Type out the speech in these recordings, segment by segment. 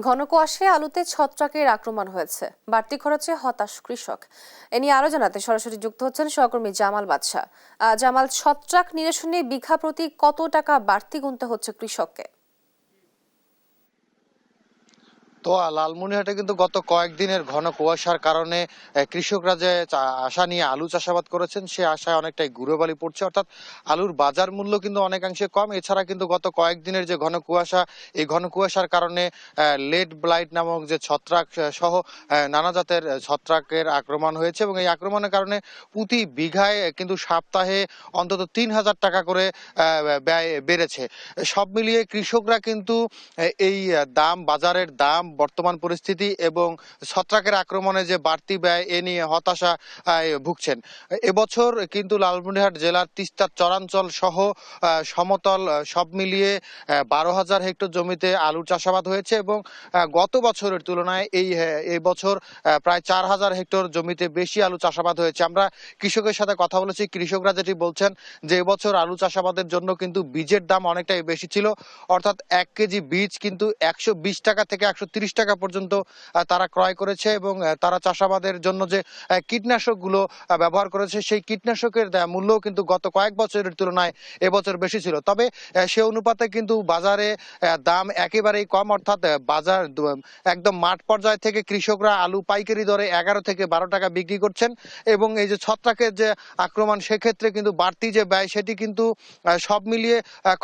ঘন কুয়াশায় আলুতে ছত্রাকের আক্রমণ হয়েছে, বাড়তি খরচে হতাশ কৃষক। এ নিয়ে আরো জানাতে সরাসরি যুক্ত হচ্ছেন সহকর্মী জামাল বাদশা। জামাল, ছত্রাক নিরসনে বিঘা প্রতি কত টাকা বাড়তি গুনতে হচ্ছে কৃষককে? তো লালমনিরহাটে কিন্তু গত কয়েকদিনের ঘন কুয়াশার কারণে কৃষকরা যে আশা নিয়ে আলু চাষাবাদ করেছেন সে আশায় অনেকটাই গুড়েবালি পড়ছে। অর্থাৎ আলুর বাজার মূল্য কিন্তু অনেকাংশে কম। এছাড়া কিন্তু গত কয়েকদিনের যে ঘন কুয়াশা, এই ঘন কুয়াশার কারণে লেড ব্লাইট নামক যে ছত্রাক সহ নানা জাতের ছত্রাকের আক্রমণ হয়েছে এবং এই আক্রমণের কারণে প্রতি বিঘায় কিন্তু সপ্তাহে অন্তত ৩,০০০ টাকা করে ব্যয় বেড়েছে। সব মিলিয়ে কৃষকরা কিন্তু এই বাজারের দাম, বর্তমান পরিস্থিতি এবং ছত্রাকের আক্রমণে যে বাড়তি ব্যয় এ নিয়ে হতাশা ভুগছেন। এবছর কিন্তু লালমনিরহাট জেলার তিস্তার চরাঞ্চল সহ সমতল সব মিলিয়ে ১২,০০০ হেক্টর জমিতে আলুর চাষাবাদ হয়েছে এবং গত বছরের তুলনায় এই বছর প্রায় ৪,০০০ হেক্টর জমিতে বেশি আলু চাষাবাদ হয়েছে। আমরা কৃষকের সাথে কথা বলেছি, কৃষকরা যেটি বলছেন যে এবছর আলু চাষাবাদের জন্য কিন্তু বীজের দাম অনেকটাই বেশি ছিল। অর্থাৎ ১ কেজি বীজ কিন্তু ১২০ টাকা থেকে ১৩০ টাকা পর্যন্ত তারা ক্রয় করেছে এবং তারা চাষাবাদের জন্য যে কীটনাশকগুলো ব্যবহার করেছে সেই কীটনাশকের মূল্যও কিন্তু গত কয়েক বছরের তুলনায় এবছর বেশি ছিল। তবে সে অনুপাতে কিন্তু বাজারে দাম একেবারেই কম। অর্থাৎ বাজার একদম মাঠ পর্যায় থেকে কৃষকরা আলু পাইকারি দরে ১১ থেকে ১২ টাকা বিক্রি করছেন এবং এই যে ছত্রাকের যে আক্রমণ সেক্ষেত্রে কিন্তু বাড়তি যে ব্যয় সেটি কিন্তু সব মিলিয়ে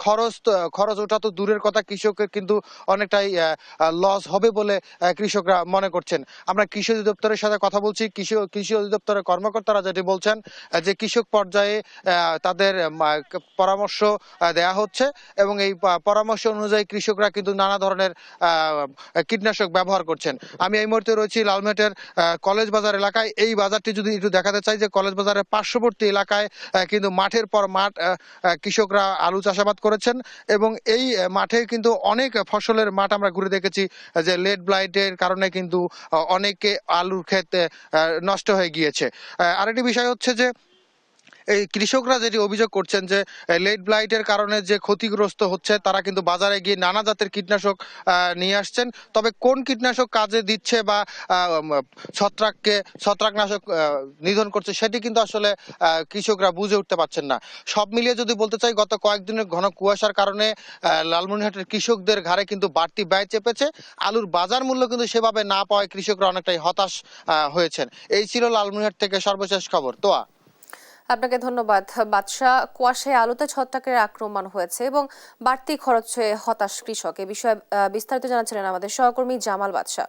খরচ ওঠা তো দূরের কথা, কৃষকের কিন্তু অনেকটাই লস হবে বলে কৃষকরা মনে করছেন। আমরা কৃষি অধিদপ্তরের সাথে কথা বলছি, কৃষি অধিদপ্তরের কর্মকর্তারা যেটি বলছেন যে কৃষক পর্যায়ে তাদের পরামর্শ দেয়া হচ্ছে এবং এই পরামর্শ অনুযায়ী কৃষকরা কিন্তু নানা ধরনের কীটনাশক ব্যবহার করছেন। আমি এই মুহূর্তে রয়েছি লালমনিরহাটের কলেজ বাজার এলাকায়। এই বাজারটি যদি একটু দেখাতে চাই, যে কলেজ বাজারের পার্শ্ববর্তী এলাকায় কিন্তু মাঠের পর মাঠ কৃষকরা আলু চাষাবাদ করেছেন এবং এই মাঠে কিন্তু অনেক ফসলের মাঠ আমরা ঘুরে দেখেছি যে লেড ব্লাইটের কারণে কিন্তু অনেকে আলুর ক্ষেত নষ্ট হয়ে গিয়েছে। আরেকটি বিষয় হচ্ছে যে এই কৃষকরা যেটি অভিযোগ করছেন যে লেড ব্লাইটের কারণে যে ক্ষতিগ্রস্ত হচ্ছে, তারা কিন্তু বাজারে গিয়ে নানা জাতের কীটনাশক নিয়ে আসছেন। তবে কোন কীটনাশক কাজে দিচ্ছে বা ছত্রাকনাশক নিধন করছে সেটি কিন্তু আসলে কৃষকরা বুঝে উঠতে পারছেন না। সব মিলিয়ে যদি বলতে চাই, গত কয়েকদিনের ঘন কুয়াশার কারণে লালমনিরহাটের কৃষকদের ঘাড়ে কিন্তু বাড়তি ব্যয় চেপেছে। আলুর বাজার মূল্য কিন্তু সেভাবে না পাওয়ায় কৃষকরা অনেকটাই হতাশ হয়েছেন। এই ছিল লালমনিরহাট থেকে সর্বশেষ খবর। তোয়া। আপনাকে ধন্যবাদ বাদশা। কুয়াশায় আলুতে ছত্রাকের আক্রমণ হয়েছে এবং বাড়তি খরচে হতাশ কৃষক, এ বিষয়ে বিস্তারিত জানাচ্ছিলেন আমাদের সহকর্মী জামাল বাদশা।